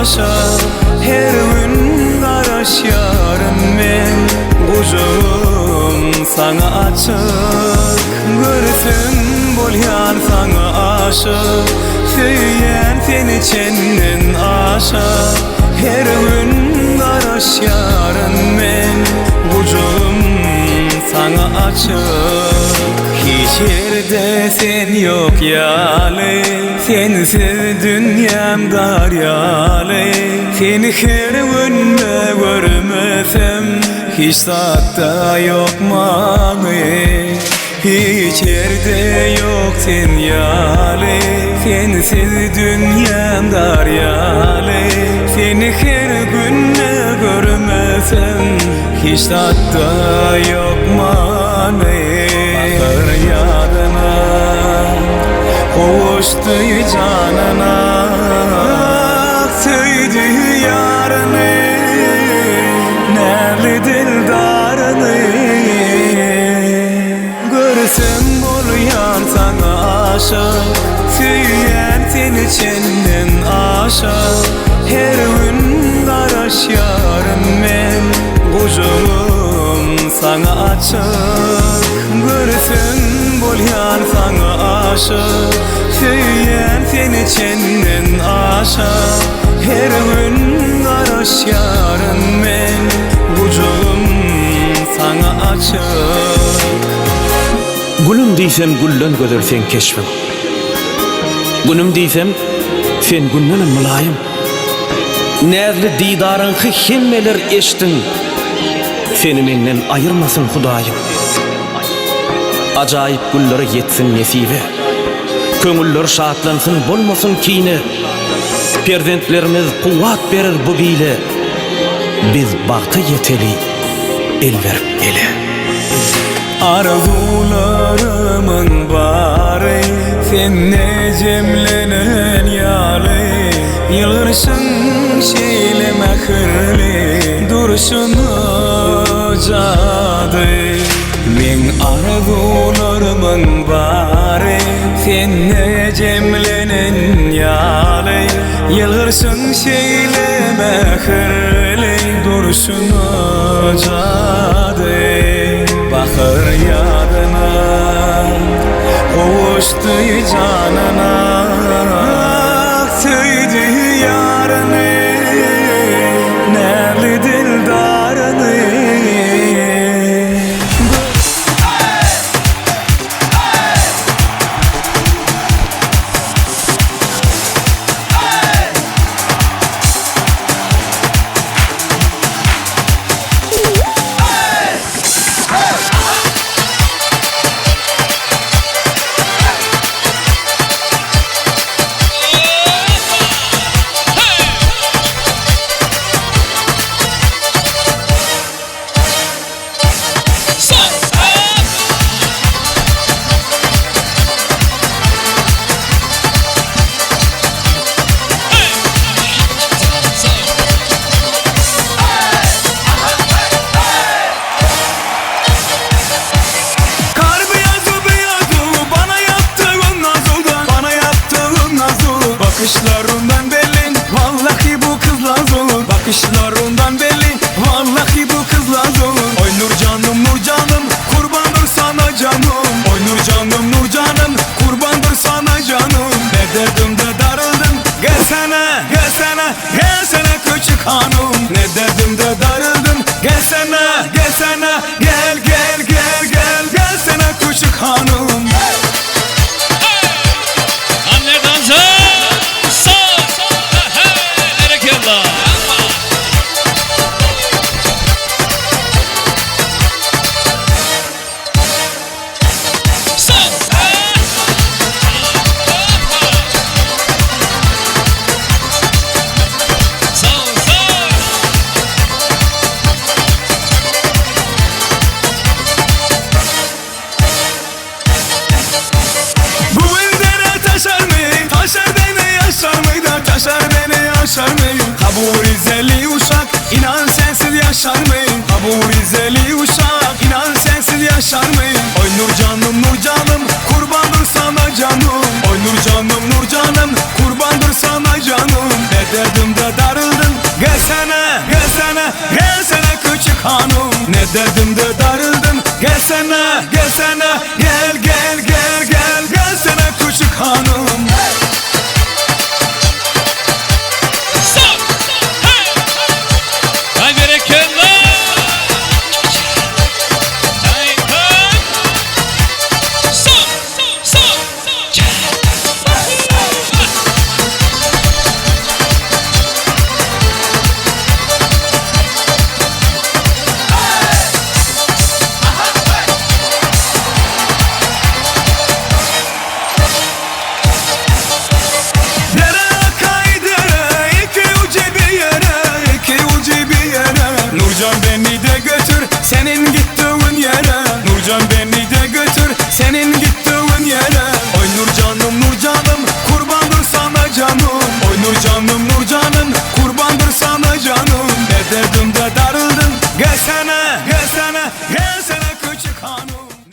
aşa. Her gün garaş yarın men, Gucağım sana açık. Görsün bolyan sana aşık, Söyyen seni çenden aşa. Her gün garaş yarın men, Gucağım sana açık. Hiç yerde sen yok yâli, sensiz dünyam daryalı. Seni her günde görmesem, hiç tatta yok mani. Hiç yerde yok sen yâli, sensiz dünyam daryalı. Seni her günde görmesem, hiç tatta yok mani. Bakır yadına, kovuştu canına, söydü yarını, nerede dildarını. Görsem buluyan sana aşık, Söyyen seni çenden aşa. Her gün garaş yarın men, Gucağım sana açık. Görsün bolyan sana aşık, Söyyen seni çenden aşa. Her gün garaş yarın men, Gucağım sana açık. Gülüm diysem güllen gödersen keşfim, Günüm diysem sen günnenim mülayim. Näzli didarınky hemmeler eştin, Seni menden ayırmasın Hudaýym. Ajaýyp güllere yetsin nesibe, Köňüller şatlansın bolmasın kine. Perzentlerimiz kuwwat berer bu bile, Biz bagty yeteli el berip ele. Arzularımın bari, sen ne cemlenen yâli. Yılgırsın şeyle mehirli, duruşunu cadı. Men arzularımın bari, sen ne cemlenen yâli. Yılgırsın şeyle mehirli, duruşunu cadı. Bakır yadına, kovuştu canına, söydü yarını, nerede dildarını. Bakışlarından belli, vallahi bu kız lazım. Bakışlarından belli, vallahi bu kız lazım. Oy nur canım, kurbandır sana canım. Oy nur canım, kurbandır sana canım. Ne derdimde darıldım, gelsene, gelsene, gelsene küçük hanım. Ne derdimde darıldım, gelsene, gelsene, gel, gel, gel, gel, gelsene küçük hanım. Yaşar mıyım? Ha bu Rizeli uşak, inan sensiz yaşar mıyım? Ha bu Rizeli uşak, inan sensiz yaşar mıyım? Oy nur canım, kurbandır sana canım. Oy nur canım, kurbandır sana canım. Ne derdimde darım gelsene küçük hanım. Ne derdim de darıl